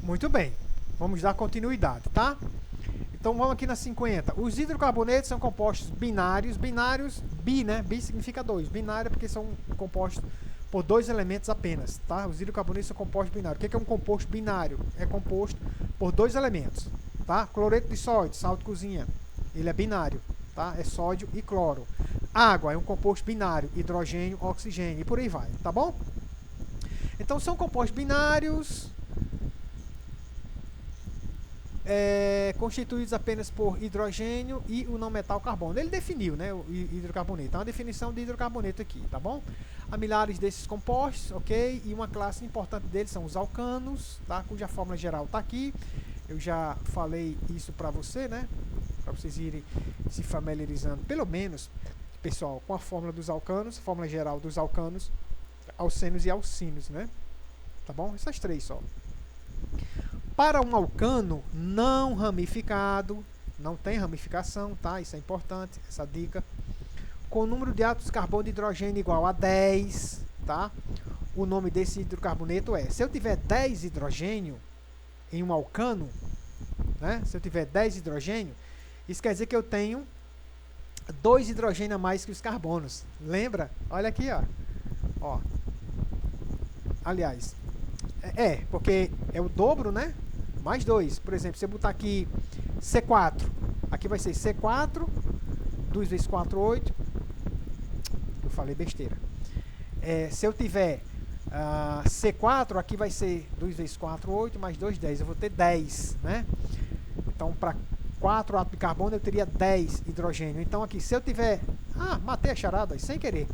Muito bem. Vamos dar continuidade, tá? Então vamos aqui na 50. Os hidrocarbonetos são compostos binários. Binários, bi, né? Bi significa 2. Binário é porque são compostos por 2 elementos apenas, tá? Os hidrocarbonetos são compostos binários. O que é um composto binário? É composto por 2 elementos, tá? Cloreto de sódio, sal de cozinha, ele é binário, tá? É sódio e cloro. Água é um composto binário, hidrogênio, oxigênio e por aí vai, tá bom? Então são compostos binários constituídos apenas por hidrogênio e o não metal carbono. Ele definiu, né, o hidrocarboneto. Então, a definição de hidrocarboneto aqui, tá bom? Há milhares desses compostos, ok? E uma classe importante deles são os alcanos, tá? Cuja fórmula geral está aqui. Eu já falei isso para você, né? Para vocês irem se familiarizando, pelo menos, pessoal, com a fórmula dos alcanos, a fórmula geral dos alcanos, alcenos e alcinos, né? Tá bom? Essas três só. Para um alcano não ramificado, não tem ramificação, tá? Isso é importante, essa dica. Com o número de átomos de carbono de hidrogênio igual a 10, tá? O nome desse hidrocarboneto é... Se eu tiver 10 hidrogênio em um alcano, né? Se eu tiver 10 hidrogênio, isso quer dizer que eu tenho 2 hidrogênios a mais que os carbonos. Lembra? Olha aqui, ó. Aliás, porque é o dobro, né? Mais 2. Por exemplo, se eu botar aqui C4, aqui vai ser C4, 2 vezes 4, 8. Eu falei besteira. Se eu tiver C4, aqui vai ser 2 vezes 4, 8, mais 2, 10. Eu vou ter 10, né? Então, para 4 átomos de carbono, eu teria 10 hidrogênio. Então, aqui, se eu tiver... matei a charada, sem querer.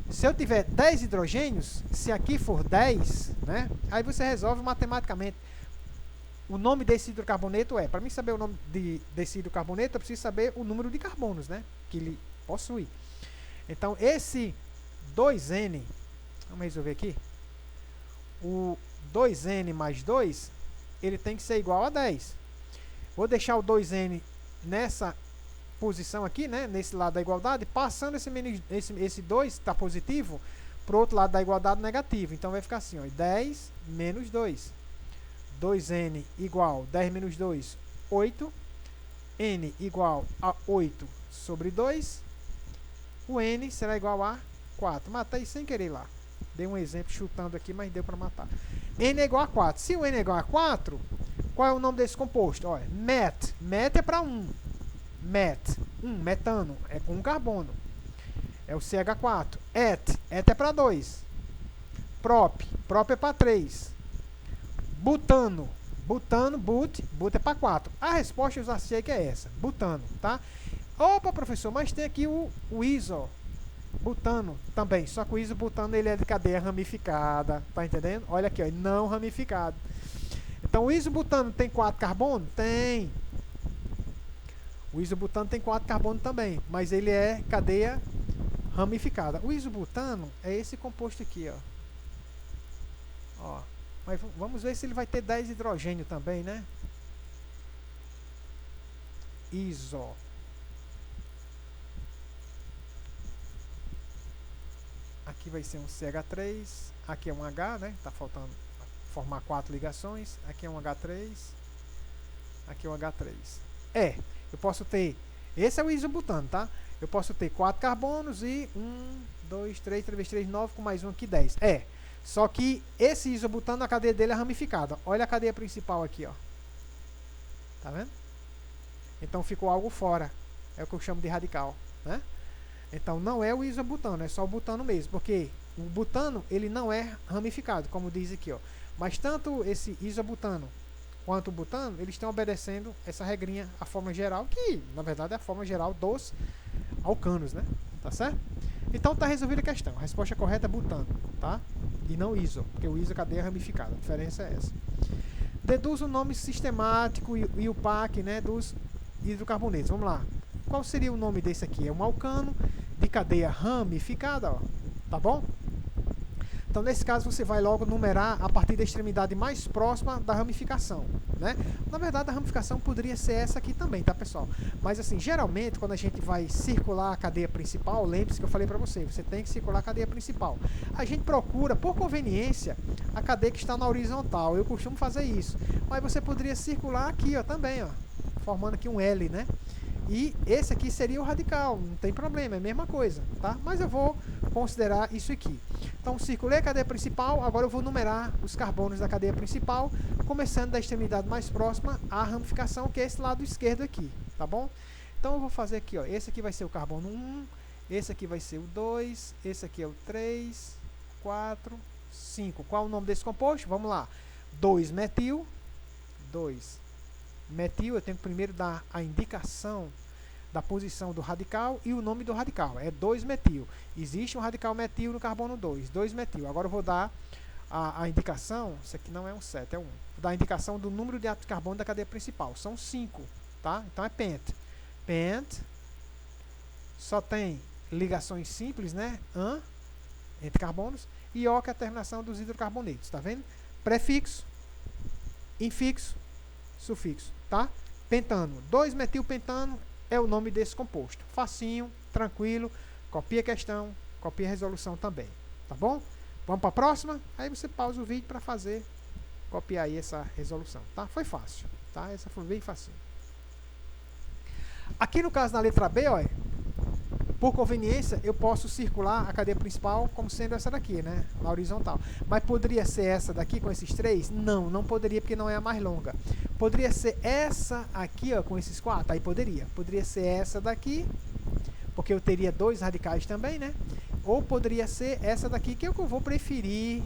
Se eu tiver 10 hidrogênios, se aqui for 10, né? Aí você resolve matematicamente. O nome desse hidrocarboneto para mim saber o nome desse hidrocarboneto, eu preciso saber o número de carbonos, né? Que ele possui. Então, esse 2N, vamos resolver aqui. O 2N mais 2, ele tem que ser igual a 10. Vou deixar o 2N nessa posição aqui, né, nesse lado da igualdade, passando esse 2 está positivo para o outro lado da igualdade negativo. Então vai ficar assim, ó, 10 menos 2. 2N igual 10 menos 2, 8. N igual a 8 sobre 2. O N será igual a 4. Matei sem querer lá. Dei um exemplo chutando aqui, mas deu para matar. N é igual a 4. Se o N é igual a 4, qual é o nome desse composto? Olha, MET. MET é para 1. MET, metano, é com um carbono. É o CH4. ET é para 2. Prop é para 3. Butano, but é para 4. A resposta eu já sei que é essa, butano, tá? Opa, professor, mas tem aqui o iso, butano também, só que o isobutano ele é de cadeia ramificada, tá entendendo? Olha aqui, ó, não ramificado. Então o isobutano tem 4 carbonos? Tem. O isobutano tem 4 carbonos também, mas ele é cadeia ramificada. O isobutano é esse composto aqui, ó. Mas vamos ver se ele vai ter 10 hidrogênio também, né? Iso. Aqui vai ser um CH3, aqui é um H, né? Tá faltando formar 4 ligações. Aqui é um H3, aqui é um H3. Eu posso ter, esse é o isobutano, tá? Eu posso ter 4 carbonos e 1, 2, 3, 3 vezes 3, 9, com mais um aqui, 10. Só que esse isobutano, a cadeia dele é ramificada. Olha a cadeia principal aqui, ó. Tá vendo? Então ficou algo fora. É o que eu chamo de radical, né? Então não é o isobutano, é só o butano mesmo. Porque o butano, ele não é ramificado, como diz aqui, ó. Mas tanto esse isobutano quanto o butano, eles estão obedecendo essa regrinha, a forma geral, que na verdade é a forma geral dos alcanos, né? Tá certo? Então tá resolvida a questão. A resposta correta é butano, tá? E não iso, porque o iso é cadeia ramificada. A diferença é essa. Deduz o nome sistemático e o PAC, né, dos hidrocarbonetos. Vamos lá. Qual seria o nome desse aqui? É um alcano de cadeia ramificada, ó. Tá bom? Então, nesse caso, você vai logo numerar a partir da extremidade mais próxima da ramificação, né? Na verdade, a ramificação poderia ser essa aqui também, tá, pessoal? Mas, assim, geralmente, quando a gente vai circular a cadeia principal, lembre-se que eu falei para você, você tem que circular a cadeia principal. A gente procura, por conveniência, a cadeia que está na horizontal. Eu costumo fazer isso. Mas você poderia circular aqui, ó, também, ó, formando aqui um L, né? E esse aqui seria o radical, não tem problema, é a mesma coisa, tá? Mas eu vou considerar isso aqui. Então, circulei a cadeia principal, agora eu vou numerar os carbonos da cadeia principal, começando da extremidade mais próxima à ramificação, que é esse lado esquerdo aqui, tá bom? Então, eu vou fazer aqui, ó, esse aqui vai ser o carbono 1, esse aqui vai ser o 2, esse aqui é o 3, 4, 5. Qual é o nome desse composto? Vamos lá. 2-metil, 2-metil, eu tenho que primeiro dar a indicação da posição do radical e o nome do radical. É 2-metil. Existe um radical metil no carbono 2, 2-metil. Agora eu vou dar a indicação, isso aqui não é um 7, é 1. Vou dar a indicação do número de átomos de carbono da cadeia principal. São 5, tá? Então é pent. Pent só tem ligações simples, né? An, entre carbonos, e O, que é a terminação dos hidrocarbonetos, tá vendo? Prefixo, infixo, sufixo, tá? Pentano, 2-metilpentano é o nome desse composto. Facinho, tranquilo, copia a questão, copia a resolução também, tá bom? Vamos para a próxima? Aí você pausa o vídeo para fazer, copiar aí essa resolução, tá? Foi fácil, tá? Essa foi bem facinho. Aqui no caso da letra B, ó, por conveniência, eu posso circular a cadeia principal como sendo essa daqui, né? Na horizontal. Mas poderia ser essa daqui com esses 3? Não, não poderia porque não é a mais longa. Poderia ser essa aqui, ó, com esses 4? Aí poderia. Poderia ser essa daqui, porque eu teria 2 radicais também, né? Ou poderia ser essa daqui, que é o que eu vou preferir,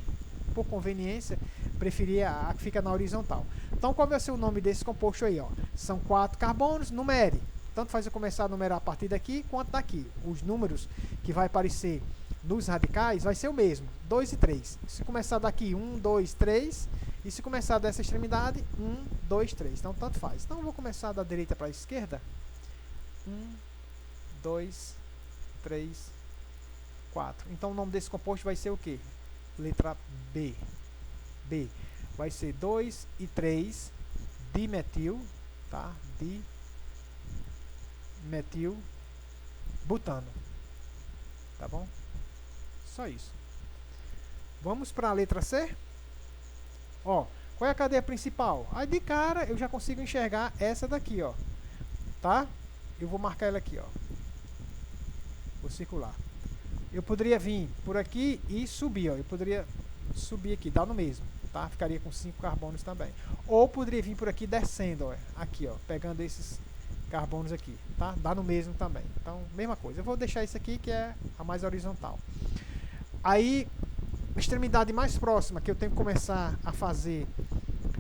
por conveniência, preferir a que fica na horizontal. Então, qual vai ser o nome desse composto aí, ó? São 4 carbonos, numere. Tanto faz eu começar a numerar a partir daqui quanto daqui. Os números que vai aparecer nos radicais vai ser o mesmo, 2 e 3. Se começar daqui, 1, 2, 3. E se começar dessa extremidade, 1, 2, 3. Então, tanto faz. Então, eu vou começar da direita para a esquerda. 1, 2, 3, 4. Então, o nome desse composto vai ser o quê? Letra B. B. Vai ser 2 e 3 dimetil, tá? Metil butano, tá bom? Só isso. Vamos para a letra C. Ó, qual é a cadeia principal? Aí de cara eu já consigo enxergar essa daqui, ó, tá? Eu vou marcar ela aqui, ó. Vou circular. Eu poderia vir por aqui e subir, ó. Eu poderia subir aqui, dá no mesmo, tá? Ficaria com 5 carbonos também. Ou poderia vir por aqui descendo, ó, aqui, ó, pegando esses carbonos aqui, tá? Dá no mesmo também. Então, mesma coisa. Eu vou deixar isso aqui que é a mais horizontal. Aí, a extremidade mais próxima que eu tenho que começar a fazer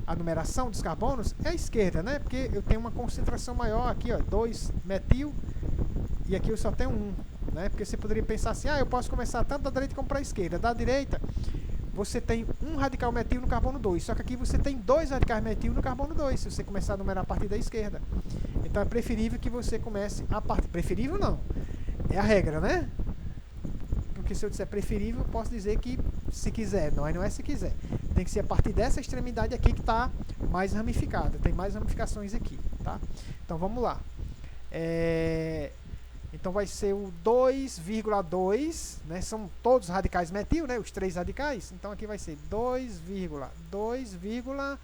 a numeração dos carbonos é a esquerda, né? Porque eu tenho uma concentração maior aqui, ó, 2-metil, e aqui eu só tenho 1, né? Porque você poderia pensar assim, eu posso começar tanto da direita como para a esquerda. Da direita, você tem um radical metil no carbono 2, só que aqui você tem 2 radicais metil no carbono 2, se você começar a numerar a partir da esquerda. Então é preferível que você comece a partir... Preferível não, é a regra, né? Porque se eu disser preferível, eu posso dizer que se quiser, não é se quiser. Tem que ser a partir dessa extremidade aqui que está mais ramificada, tem mais ramificações aqui, tá? Então vamos lá. Então vai ser o 2,2, né? São todos radicais metil, né? Os 3 radicais. Então aqui vai ser 2,2,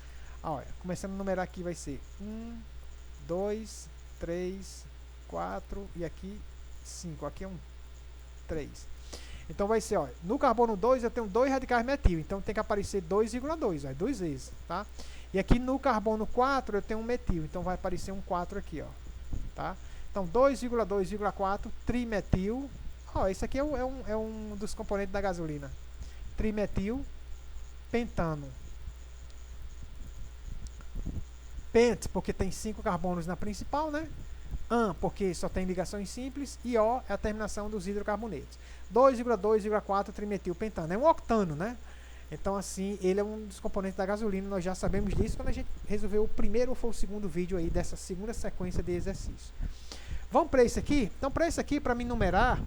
olha, começando a numerar aqui vai ser 1, 2, 3, 4 e aqui 5. Aqui é um 3. Então vai ser, ó, no carbono 2 eu tenho 2 radicais metil, então tem que aparecer 2,2, ó, 2 vezes, tá? E aqui no carbono 4 eu tenho um metil, então vai aparecer um 4 aqui, ó, tá? Então 2,2,4 trimetil, ó, esse aqui é um dos componentes da gasolina. Trimetil pentano. Pent, porque tem 5 carbonos na principal, né? An, porque só tem ligações simples. E O é a terminação dos hidrocarbonetos. 2,2,4 trimetil pentano. É um octano, né? Então, assim, ele é um dos componentes da gasolina. Nós já sabemos disso quando a gente resolveu o primeiro ou foi o segundo vídeo aí dessa segunda sequência de exercício. Vamos para esse aqui? Então, para esse aqui, para me numerar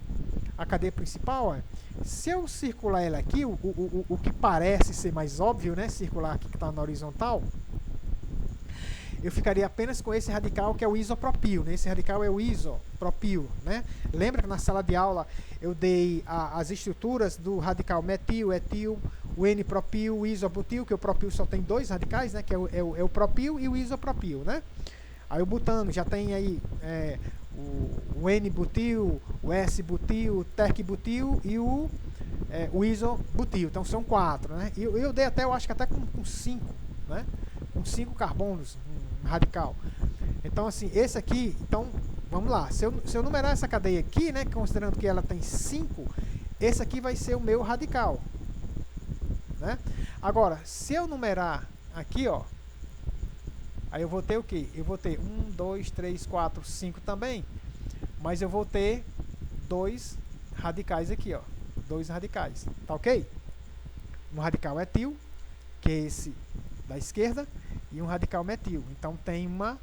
a cadeia principal, se eu circular ela aqui, o que parece ser mais óbvio, né, circular aqui que está na horizontal, eu ficaria apenas com esse radical que é o isopropil, né? Esse radical é o isopropil, né? Lembra que na sala de aula eu dei as estruturas do radical metil, etil, o N-propil, o isobutil, que o propil só tem 2 radicais, né? Que é o propil e o isopropil, né? Aí o butano já tem aí o N-butil, o S-butil, o terc-butil e o isobutil. Então são 4, né? E eu dei até, eu acho que até com 5, né? Com 5 carbonos, um radical. Então, assim, esse aqui, então, vamos lá. Se eu numerar essa cadeia aqui, né, considerando que ela tem 5, esse aqui vai ser o meu radical, né? Agora, se eu numerar aqui, ó, aí eu vou ter o quê? Eu vou ter 1, 2, 3, 4, 5 também, mas eu vou ter 2 radicais aqui, ó. 2 radicais, tá ok? Um radical etil, que é esse da esquerda, e um radical metil. Então tem uma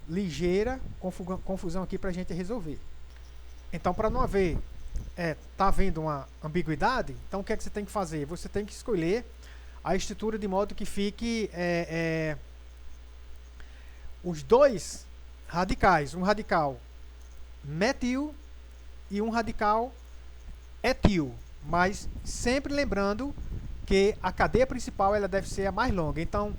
ligeira confusão aqui para a gente resolver. Então, para não haver, tá havendo uma ambiguidade, então o que é que você tem que fazer? Você tem que escolher a estrutura de modo que fique os 2 radicais, um radical metil e um radical etil, mas sempre lembrando que a cadeia principal ela deve ser a mais longa. Então,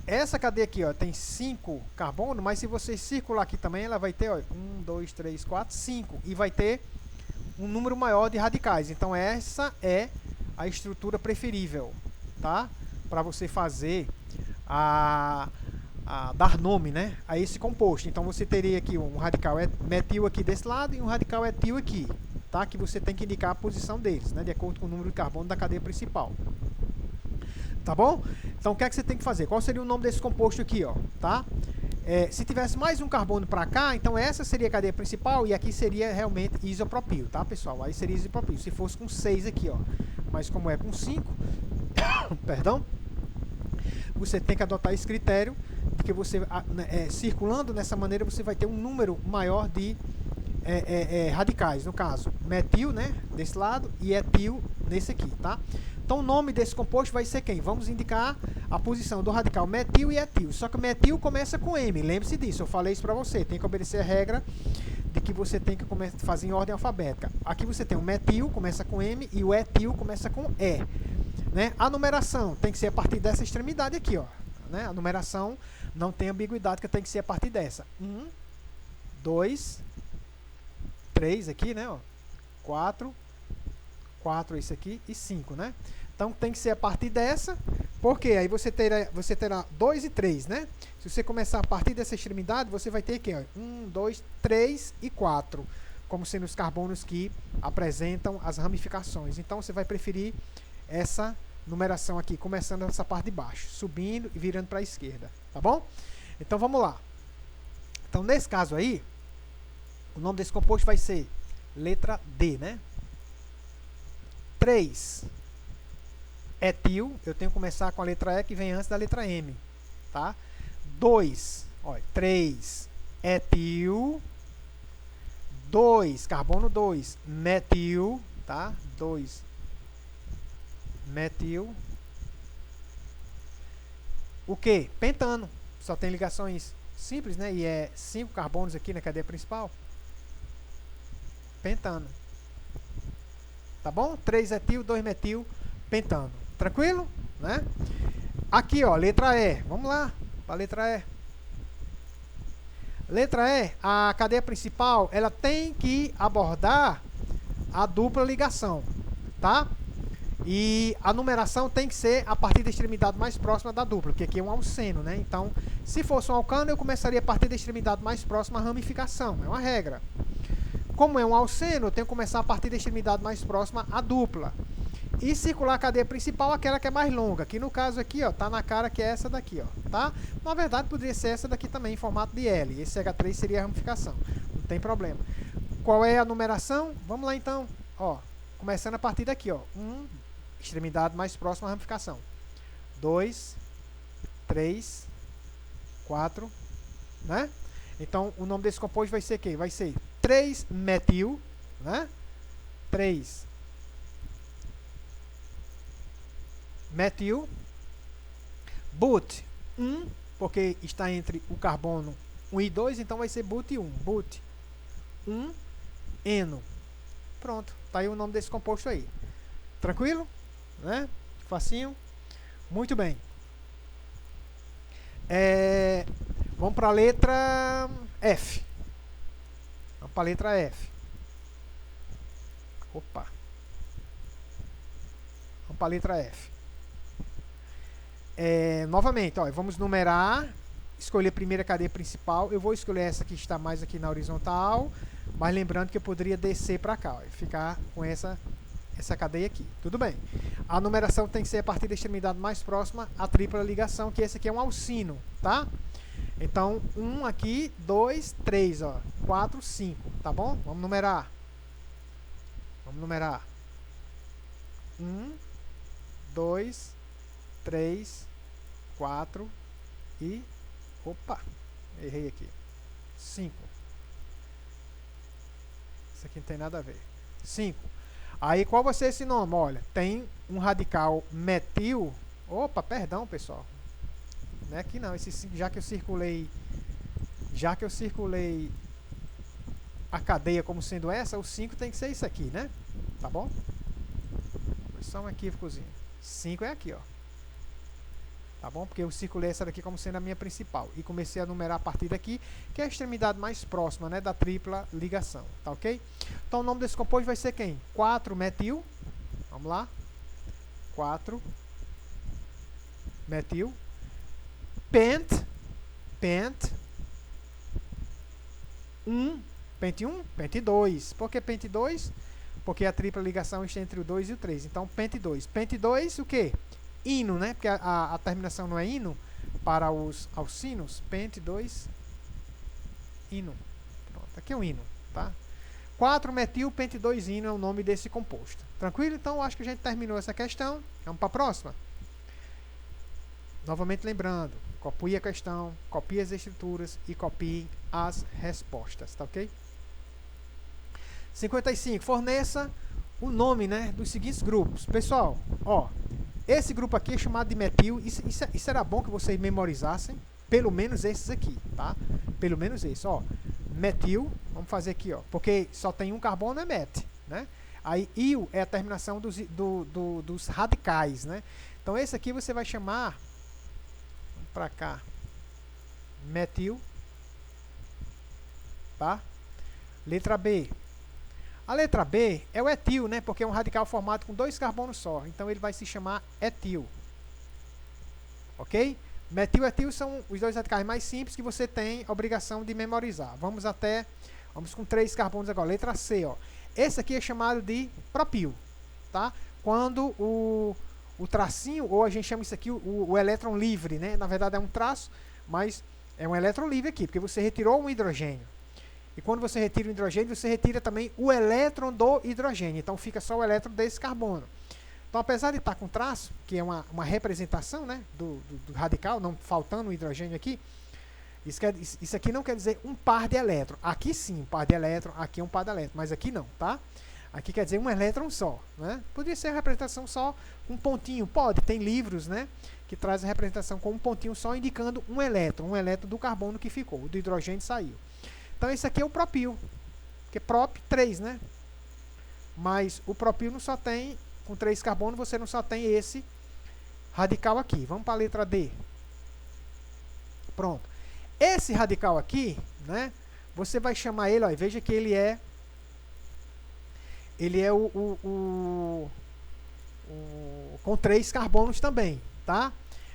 essa cadeia aqui, ó, tem 5 carbonos, mas se você circular aqui também, ela vai ter, ó, 1, 2, 3, 4, 5, e vai ter um número maior de radicais. Então, essa é a estrutura preferível, tá? Para você fazer dar nome, né, a esse composto. Então, você teria aqui um radical metil aqui desse lado e um radical etil aqui, tá? Que você tem que indicar a posição deles, né, de acordo com o número de carbono da cadeia principal. Tá bom? Então, o que é que você tem que fazer? Qual seria o nome desse composto aqui, ó? Tá? Se tivesse mais um carbono para cá, então essa seria a cadeia principal e aqui seria realmente isopropil, tá, pessoal? Aí seria isopropil. Se fosse com 6 aqui, ó. Mas como é com 5, perdão, você tem que adotar esse critério de que você, circulando dessa maneira, você vai ter um número maior de radicais. No caso, metil, né, desse lado, e etil nesse aqui, tá? Então, o nome desse composto vai ser quem? Vamos indicar a posição do radical metil e etil. Só que o metil começa com M. Lembre-se disso, eu falei isso para você. Tem que obedecer a regra de que você tem que fazer em ordem alfabética. Aqui você tem o metil, começa com M, e o etil começa com E. Né? A numeração tem que ser a partir dessa extremidade aqui, ó. Né? A numeração não tem ambiguidade, que tem que ser a partir dessa. 1, 2, 3 aqui, né? Ó. 4 esse aqui e 5, né? Então tem que ser a partir dessa, porque aí você terá 2 e 3, né? Se você começar a partir dessa extremidade, você vai ter aqui, ó, 1, 2, 3 e 4, como sendo os carbonos que apresentam as ramificações. Então você vai preferir essa numeração aqui, começando nessa parte de baixo, subindo e virando para a esquerda, tá bom? Então vamos lá. Então nesse caso aí, o nome desse composto vai ser letra D, né? 3 etil, eu tenho que começar com a letra E que vem antes da letra M, tá? 2, olha, 3 etil, 2, carbono 2, metil, tá? 2 metil. O que? Pentano. Só tem ligações simples, né? E é 5 carbonos aqui na cadeia principal. Pentano. Tá bom? 3 etil, 2 metil, pentano. Tranquilo? Né? Aqui, ó, letra E. Vamos lá para a letra E. Letra E, a cadeia principal, ela tem que abordar a dupla ligação, tá? E a numeração tem que ser a partir da extremidade mais próxima da dupla, porque aqui é um alceno, né? Então, se fosse um alcano, eu começaria a partir da extremidade mais próxima à ramificação. É uma regra. Como é um alceno, eu tenho que começar a partir da extremidade mais próxima à dupla. E circular a cadeia principal, aquela que é mais longa. Que no caso aqui, ó, tá na cara que é essa daqui, ó, tá? Na verdade, poderia ser essa daqui também, em formato de L. Esse H3 seria a ramificação. Não tem problema. Qual é a numeração? Vamos lá, então. Ó, começando a partir daqui, ó. 1, extremidade mais próxima à ramificação. 2, 3, 4, né? Então, o nome desse composto vai ser o quê? Vai ser 3-metil, né? 3 metil. But 1, porque está entre o carbono 1 e 2, então vai ser but 1. But 1 eno. Pronto, tá aí o nome desse composto aí. Tranquilo? Né? Facinho. Muito bem. Vamos para a letra F. Vamos para a letra F. Opa. Vamos para a letra F. Novamente, ó, vamos numerar. Escolher a primeira cadeia principal. Eu vou escolher essa que está mais aqui na horizontal. Mas lembrando que eu poderia descer para cá, ó, e ficar com essa cadeia aqui. Tudo bem. A numeração tem que ser a partir da extremidade mais próxima, a tripla ligação, que esse aqui é um alcino, tá? Então, 1 aqui, 2, 3, ó, 4, 5, tá bom? Vamos numerar. Vamos numerar. 1, 2, 3, 4 e... Opa, errei aqui. 5. Isso aqui não tem nada a ver. 5. Aí, qual vai ser esse nome? Olha, tem um radical metil. Opa, perdão, pessoal. Não é aqui não. Esse 5, já que eu circulei a cadeia como sendo essa, o 5 tem que ser isso aqui, né? Tá bom? Foi só um equívocozinho. 5 é aqui, ó. Tá bom? Porque eu circulei essa daqui como sendo a minha principal. E comecei a numerar a partir daqui, que é a extremidade mais próxima, né, da tripla ligação. Tá ok? Então o nome desse composto vai ser quem? 4-metil. Vamos lá. 4-metil. Pent. 1. Pente 1, pente 2. Por que pente 2? Porque a tripla ligação está entre o 2 e o 3. Então, pente 2. Pente 2, o quê? Ino, né? Porque a terminação não é ino para os alcinos. Pente 2, ino. Pronto, aqui é um ino, tá? 4-metil, pente 2, ino é o nome desse composto. Tranquilo? Então, acho que a gente terminou essa questão. Vamos para a próxima. Novamente lembrando, copie a questão, copie as estruturas e copie as respostas, tá ok? 55. Forneça o nome, né, dos seguintes grupos. Pessoal, ó, esse grupo aqui é chamado de metil. Isso era bom que vocês memorizassem. Pelo menos esses aqui, tá? Pelo menos esse, ó. Metil, vamos fazer aqui, ó. Porque só tem um carbono, é met, né? Aí, il é a terminação dos radicais, né? Então, esse aqui você vai chamar... Vamos pra cá. Metil. Tá? Letra B. A letra B é o etil, né? Porque é um radical formado com 2 carbonos só. Então, ele vai se chamar etil. Ok? Metil e etil são os 2 radicais mais simples que você tem a obrigação de memorizar. Vamos com 3 carbonos agora. Letra C, ó. Esse aqui é chamado de propil. Tá? Quando o tracinho, ou a gente chama isso aqui o elétron livre, né? Na verdade, é um traço, mas é um elétron livre aqui, porque você retirou um hidrogênio. E quando você retira o hidrogênio, você retira também o elétron do hidrogênio. Então, fica só o elétron desse carbono. Então, apesar de estar com traço, que é uma representação, né, do radical, não faltando o hidrogênio aqui, isso aqui não quer dizer um par de elétrons. Aqui sim, um par de elétrons, aqui é um par de elétrons, mas aqui não, tá? Aqui quer dizer um elétron só, né? Poderia ser a representação só um pontinho. Pode, tem livros, né, que traz a representação com um pontinho só, indicando um elétron do carbono que ficou, do hidrogênio saiu. Então, esse aqui é o propil, que é prop 3, né? Mas o propil não só tem, com 3 carbonos, você não só tem esse radical aqui. Vamos para a letra D. Pronto. Esse radical aqui, né? Você vai chamar ele, ó, e veja que ele é com 3 carbonos também, tá?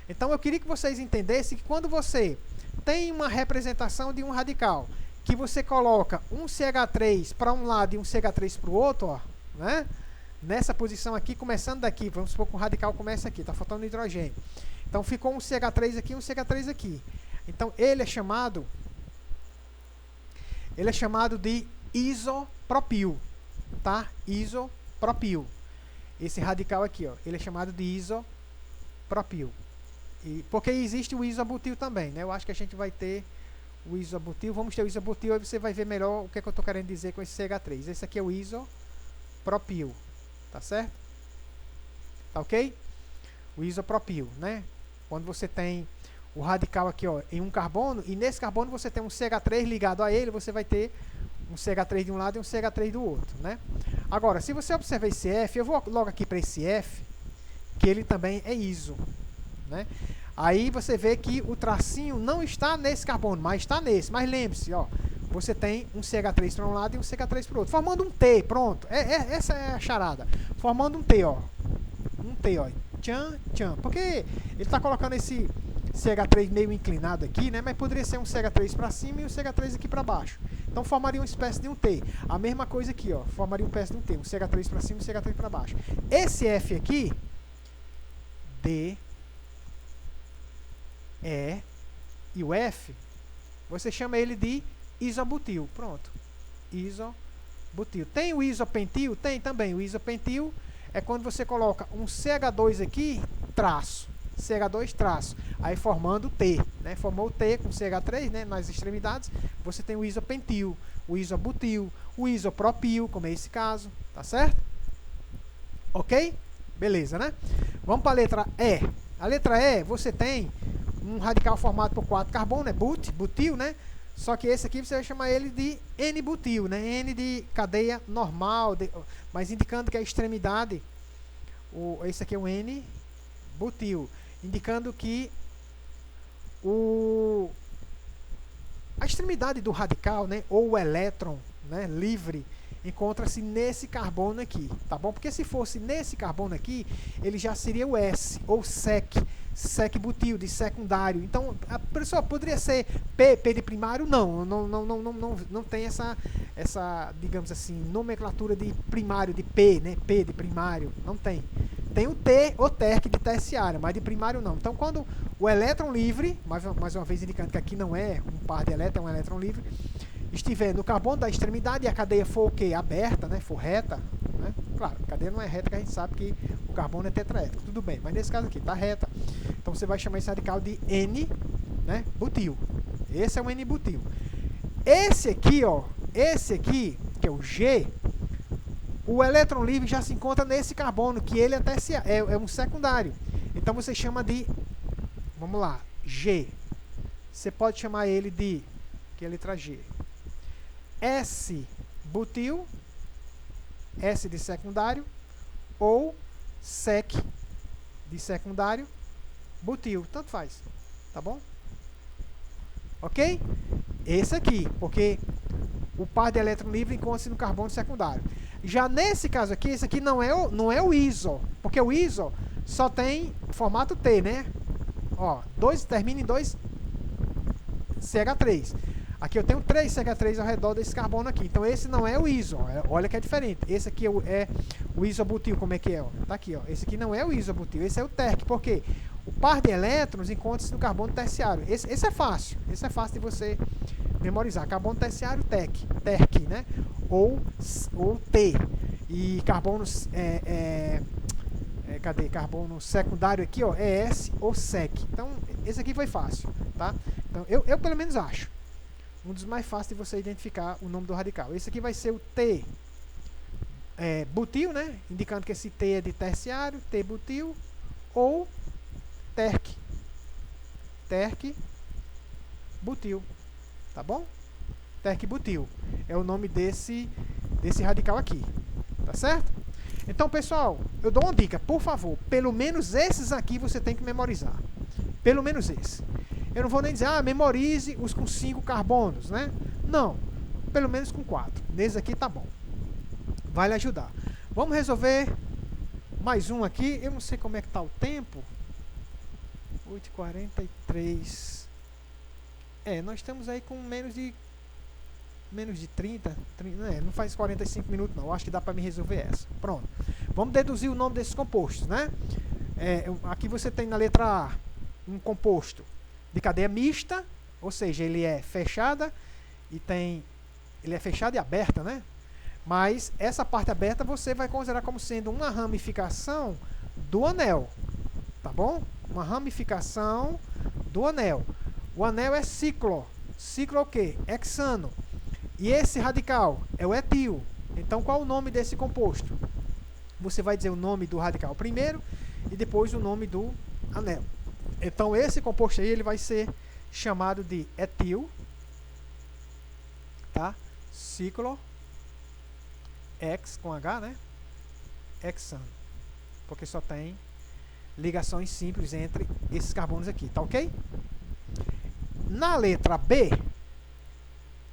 Então, eu queria que vocês entendessem que quando você tem uma representação de um radical, que você coloca um CH3 para um lado e um CH3 para o outro, ó, né? Nessa posição aqui, começando daqui, vamos supor que o radical começa aqui, está faltando hidrogênio. Então, ficou um CH3 aqui e um CH3 aqui. Então, ele é chamado de isopropil, tá? Isopropil. Esse radical aqui, ó, ele é chamado de isopropil. Porque existe o isobutil também, né? Eu acho que a gente vai ter o isobutil. Vamos ter o isobutil, aí você vai ver melhor o que, é que eu estou querendo dizer com esse CH3. Esse aqui é o isopropil. isopropil, tá certo? Tá ok? O isopropil, né? Quando você tem o radical aqui, ó, em um carbono, e nesse carbono você tem um CH3 ligado a ele, você vai ter um CH3 de um lado e um CH3 do outro, né? Agora, se você observar esse F, eu vou logo aqui para esse F, que ele também é iso, né? Aí você vê que o tracinho não está nesse carbono, mas está nesse. Mas lembre-se, ó, você tem um CH3 para um lado e um CH3 para o outro, formando um T, pronto. Essa é a charada. Formando um T, ó. Um T, ó. Tchan, tchan. Porque ele está colocando esse CH3 meio inclinado aqui, né? Mas poderia ser um CH3 para cima e um CH3 aqui para baixo. Então formaria uma espécie de um T. A mesma coisa aqui, ó. Formaria uma espécie de um T. Um CH3 para cima e um CH3 para baixo. Esse F aqui, D, E e o F, você chama ele de isobutil. Pronto. Isobutil. Tem o isopentil? Tem também. O isopentil é quando você coloca um CH2 aqui, traço. CH2 traço. Aí formando o T, né? Formou o T com CH3, né? Nas extremidades, você tem o isopentil, o isobutil, o isopropil, como é esse caso, tá certo? Ok? Beleza, né? Vamos para a letra E. A letra E, você tem um radical formado por 4 carbonos, é butil, né? Só que esse aqui você vai chamar ele de N-butil, né? N de cadeia normal, mas indicando que a extremidade, esse aqui é o N-butil, indicando que a extremidade do radical, né, ou o elétron, né, livre, encontra-se nesse carbono aqui, tá bom? Porque se fosse nesse carbono aqui, ele já seria o S, ou sec-butil, de secundário. Então, a pessoa poderia ser P de primário? Não tem essa, digamos assim, nomenclatura de primário, de P, né? P de primário, não tem. Tem o T ou terc de terciário, mas de primário não. Então, quando o elétron livre, mais uma vez indicando que aqui não é um par de elétrons, é um elétron livre, estiver no carbono da extremidade e a cadeia for o quê? Aberta, né? For reta, né? Claro, a cadeia não é reta, que a gente sabe que o carbono é tetraédrico, tudo bem, mas nesse caso aqui está reta. Então você vai chamar esse radical de N, né? Butil. Esse é o N-butil. Esse aqui, ó, que é o G, o elétron livre já se encontra nesse carbono, que ele é um secundário. Então você chama de, vamos lá, G. Você pode chamar ele de, que é a letra G, S-butil, S de secundário, ou sec de secundário, butil, tanto faz, tá bom? Ok? Esse aqui, porque o par de elétron livre encontra-se no carbono secundário. Já nesse caso aqui, esse aqui não é o iso, porque o iso só tem formato T, né? Ó, termina em 2 CH3. Aqui eu tenho 3 CH3 ao redor desse carbono aqui. Então esse não é o iso, olha que é diferente. Esse aqui é o isobutil, como é que é? Ó? Tá aqui, ó. Esse aqui não é o isobutil, esse é o terc, porque o par de elétrons encontra-se no carbono terciário. Esse é fácil, de você memorizar. Carbono terciário, terc, né? Ou T. E carbonos, cadê? Carbono secundário aqui, ó, é S ou sec. Então, esse aqui foi fácil, tá? Então, eu pelo menos acho um dos mais fáceis de você identificar o nome do radical. Esse aqui vai ser o T butil, né? Indicando que esse T é de terciário, T butil, ou terc butil, tá bom? Terc butil é o nome desse radical aqui, tá certo? Então, pessoal, eu dou uma dica, por favor, pelo menos esses aqui você tem que memorizar. Pelo menos esse. Eu não vou nem dizer, memorize os com 5 carbonos, né? Não, pelo menos com 4. Nesse aqui tá bom. Vai lhe ajudar. Vamos resolver mais um aqui. Eu não sei como é que tá o tempo. 8h43. Nós estamos aí com menos de 30 não faz 45 minutos não. Eu acho que dá para me resolver essa. Pronto. Vamos deduzir o nome desses compostos, né? Aqui você tem na letra A um composto de cadeia mista, ou seja, ele é fechada ele é fechada e aberta, né? Mas essa parte aberta você vai considerar como sendo uma ramificação do anel, tá bom? Uma ramificação do anel. O anel é ciclo. Ciclo é o quê? Hexano. E esse radical é o etil. Então, qual o nome desse composto? Você vai dizer o nome do radical primeiro e depois o nome do anel. Então, esse composto aí ele vai ser chamado de etil, tá? Ciclo X com H, né? Hexano, porque só tem ligações simples entre esses carbonos aqui, tá ok? Na letra B,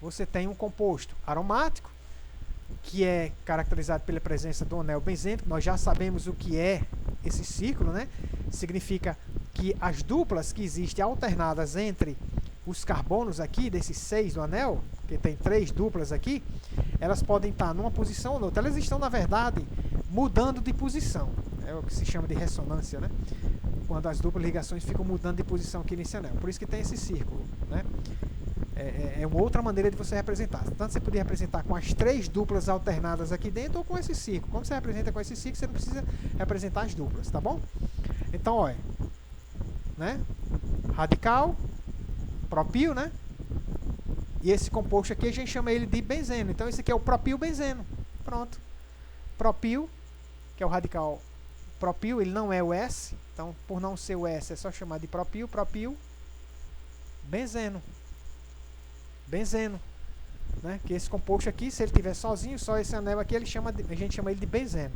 você tem um composto aromático, que é caracterizado pela presença do anel benzênico. Nós já sabemos o que é esse círculo, né? Significa que as duplas que existem alternadas entre os carbonos aqui, desses 6 do anel, que tem 3 duplas aqui, elas podem estar numa posição ou noutra. Elas estão, na verdade, mudando de posição. É o que se chama de ressonância, né? Quando as duplas ligações ficam mudando de posição aqui nesse anel. Por isso que tem esse círculo, né? É uma outra maneira de você representar. Tanto você podia representar com as 3 duplas alternadas aqui dentro ou com esse círculo. Quando você representa com esse círculo, você não precisa representar as duplas, tá bom? Então, olha, né? Radical, propil, né? E esse composto aqui a gente chama ele de benzeno. Então, esse aqui é o propilbenzeno. Pronto. Propil, que é o radical propil, ele não é o S. Então, por não ser o S, é só chamar de propil, benzeno. Benzeno, né? Que esse composto aqui, se ele estiver sozinho, só esse anel aqui, a gente chama ele de benzeno.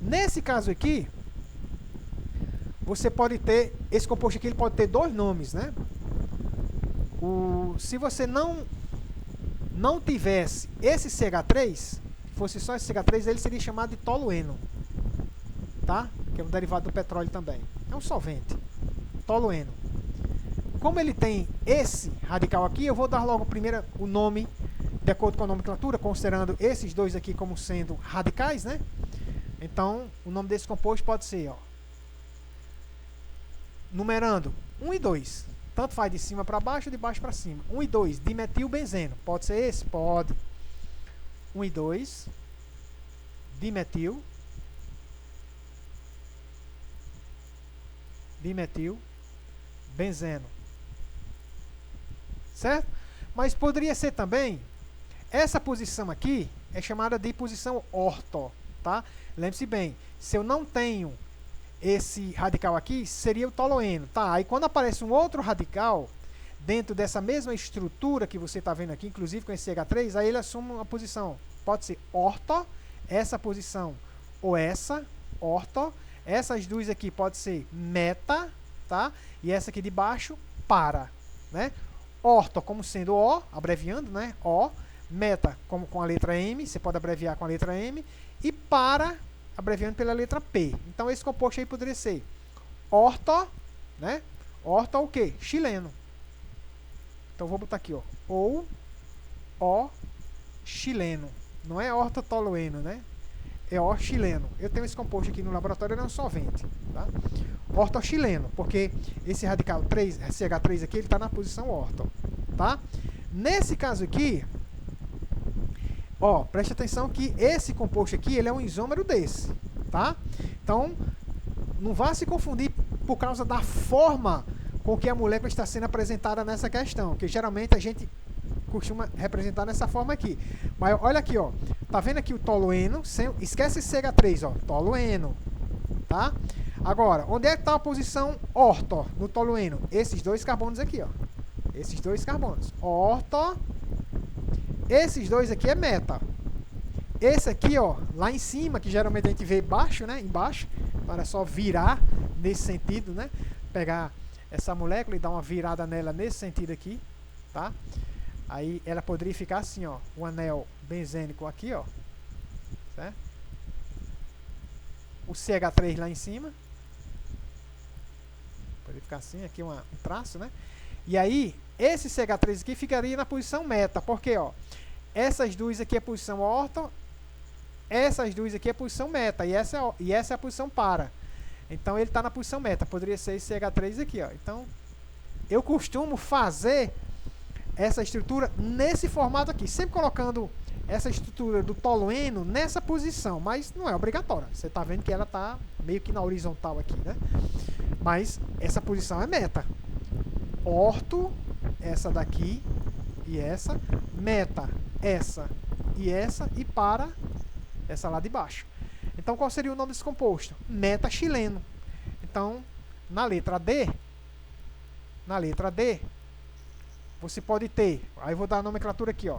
Nesse caso aqui, você pode ter, esse composto aqui ele pode ter 2 nomes, né? Se você não tivesse esse CH3, fosse só esse CH3, ele seria chamado de tolueno, tá? Que é um derivado do petróleo também. É um solvente, tolueno. Como ele tem esse radical aqui, eu vou dar logo primeiro o nome, de acordo com a nomenclatura, considerando esses 2 aqui como sendo radicais, né? Então, o nome desse composto pode ser, ó, numerando 1 e 2. Tanto faz de cima para baixo ou de baixo para cima. 1 e 2, dimetilbenzeno. Pode ser esse? Pode. 1 e 2, dimetilbenzeno. Certo? Mas poderia ser também, essa posição aqui é chamada de posição orto, tá? Lembre-se bem, se eu não tenho esse radical aqui, seria o tolueno, tá? Aí quando aparece um outro radical dentro dessa mesma estrutura que você está vendo aqui, inclusive com esse CH3, aí ele assume uma posição, pode ser orto, essa posição, ou essa, orto, essas 2 aqui pode ser meta, tá? E essa aqui de baixo, para, né? Orto como sendo O, abreviando, né? O, meta como com a letra M, você pode abreviar com a letra M, e para, abreviando pela letra P. Então, esse composto aí poderia ser orto, né? Orto o quê? Chileno. Então, vou botar aqui, ó. Ou O chileno. Não é ortotolueno, né? É O chileno. Eu tenho esse composto aqui no laboratório, ele é um solvente, tá? Ortochileno, porque esse radical 3, CH3 aqui, ele está na posição orto, tá? Nesse caso aqui, ó, preste atenção que esse composto aqui, ele é um isômero desse, tá? Então, não vá se confundir por causa da forma com que a molécula está sendo apresentada nessa questão, que geralmente a gente costuma representar dessa forma aqui. Mas olha aqui, ó, tá vendo aqui o tolueno, esquece esse CH3, ó, tolueno, tá? Agora, onde é que está a posição orto no tolueno? Esses 2 carbonos aqui, ó. Esses 2 carbonos. Orto. Esses 2 aqui é meta. Esse aqui, ó, lá em cima, que geralmente a gente vê baixo, né? Embaixo, para só virar nesse sentido, né? Pegar essa molécula e dar uma virada nela nesse sentido aqui, tá? Aí ela poderia ficar assim, ó, um anel benzênico aqui, ó, certo? O CH3 lá em cima. Poderia ficar assim, aqui um traço, né? E aí, esse CH3 aqui ficaria na posição meta, porque, ó, essas 2 aqui é a posição orto, essas 2 aqui é a posição meta, e essa é a posição para. Então, ele está na posição meta, poderia ser esse CH3 aqui, ó. Então, eu costumo fazer essa estrutura nesse formato aqui, sempre colocando essa estrutura do tolueno nessa posição, mas não é obrigatória. Você está vendo que ela está meio que na horizontal aqui, né? Mas essa posição é meta. Orto, essa daqui e essa. Meta, essa e para essa lá de baixo. Então, qual seria o nome desse composto? Metaxileno. Então, na letra D, você pode ter, aí eu vou dar a nomenclatura aqui, ó,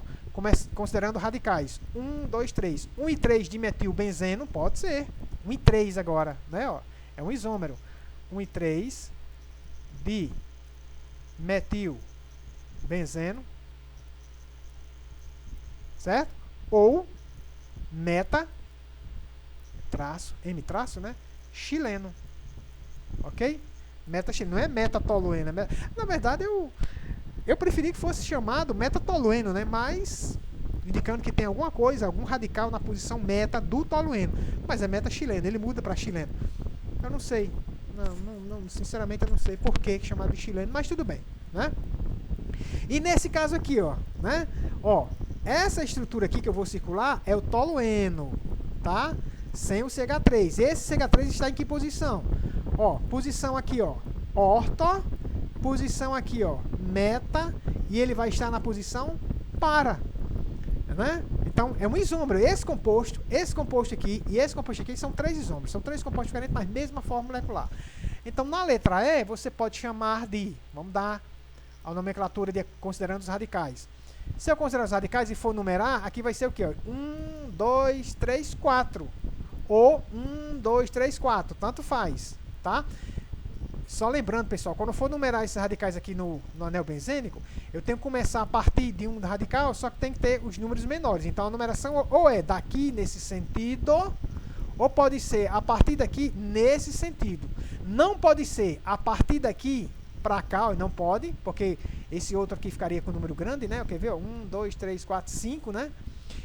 considerando radicais. 1, 2, 3. 1 e 3 de metilbenzeno, pode ser. 1 e 3 agora, né? Ó, é um isômero. 1 e 3 de metilbenzeno, certo? Ou meta, traço, M traço, né? Xileno. Ok? Metaxileno, não é metatolueno. Na verdade, eu preferi que fosse chamado metatolueno, né? Mas indicando que tem alguma coisa, algum radical na posição meta do tolueno. Mas é metaxileno, ele muda para xileno. Eu não sei. Não, sinceramente eu não sei por que chamado de xileno, mas tudo bem, né? E nesse caso aqui, ó, né? Ó, essa estrutura aqui que eu vou circular é o tolueno, tá? Sem o CH3. Esse CH3 está em que posição? Ó, posição aqui, ó, orto, posição aqui, ó, meta, e ele vai estar na posição para, né? Então, é um isômero. Esse composto aqui e esse composto aqui são 3 isômeros. São 3 compostos diferentes, mas mesma forma molecular. Então, na letra E, você pode chamar de, vamos dar a nomenclatura de considerando os radicais. Se eu considerar os radicais e for numerar, aqui vai ser o quê? 1, 2, 3, 4. Ou 1, 2, 3, 4. Tanto faz, tá? Só lembrando, pessoal, quando eu for numerar esses radicais aqui no anel benzênico, eu tenho que começar a partir de um radical, só que tem que ter os números menores. Então, a numeração ou é daqui nesse sentido, ou pode ser a partir daqui nesse sentido. Não pode ser a partir daqui para cá, não pode, porque esse outro aqui ficaria com um número grande, né? Quer ver? 1, 2, 3, 4, 5, né?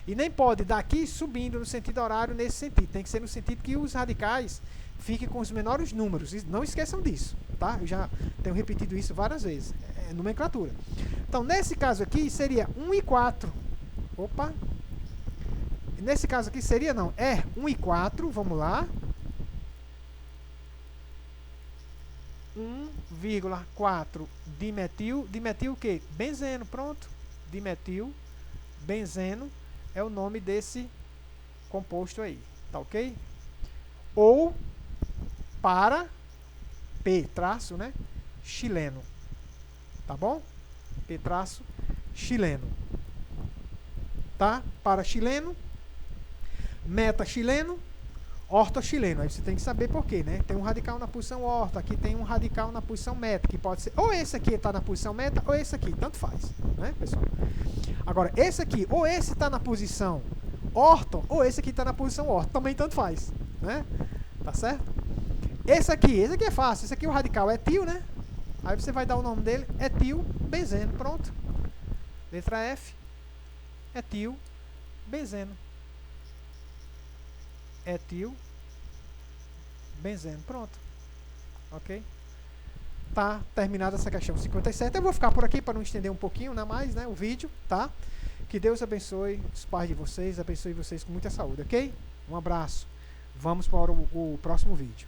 E nem pode daqui subindo no sentido horário nesse sentido. Tem que ser no sentido que os radicais fiquem com os menores números. Não esqueçam disso, tá? Eu já tenho repetido isso várias vezes. É nomenclatura. Então, nesse caso aqui, seria 1 e 4. Opa! Nesse caso aqui seria, não, é 1 e 4, vamos lá. 1,4 dimetil. Dimetil o quê? Benzeno, pronto. Dimetil, benzeno é o nome desse composto aí, tá ok? Ou para P traço, né? Xileno, tá bom? P traço xileno, tá? Para xileno, metaxileno, ortoxileno. Aí você tem que saber por quê, né? Tem um radical na posição orto, aqui tem um radical na posição meta, que pode ser ou esse aqui está na posição meta, ou esse aqui, tanto faz, né, pessoal? Agora, esse aqui, ou esse está na posição orto, ou esse aqui está na posição orto, também tanto faz, né? Tá certo? Esse aqui é fácil, esse aqui o radical é etil, né? Aí você vai dar o nome dele, etil, benzeno, pronto. Letra F, etil, benzeno. Etil, benzeno, pronto. Ok? Tá terminada essa questão 57. Eu vou ficar por aqui para não estender um pouquinho, né, mais, né, o vídeo, tá? Que Deus abençoe os pais de vocês, abençoe vocês com muita saúde, ok? Um abraço. Vamos para o próximo vídeo.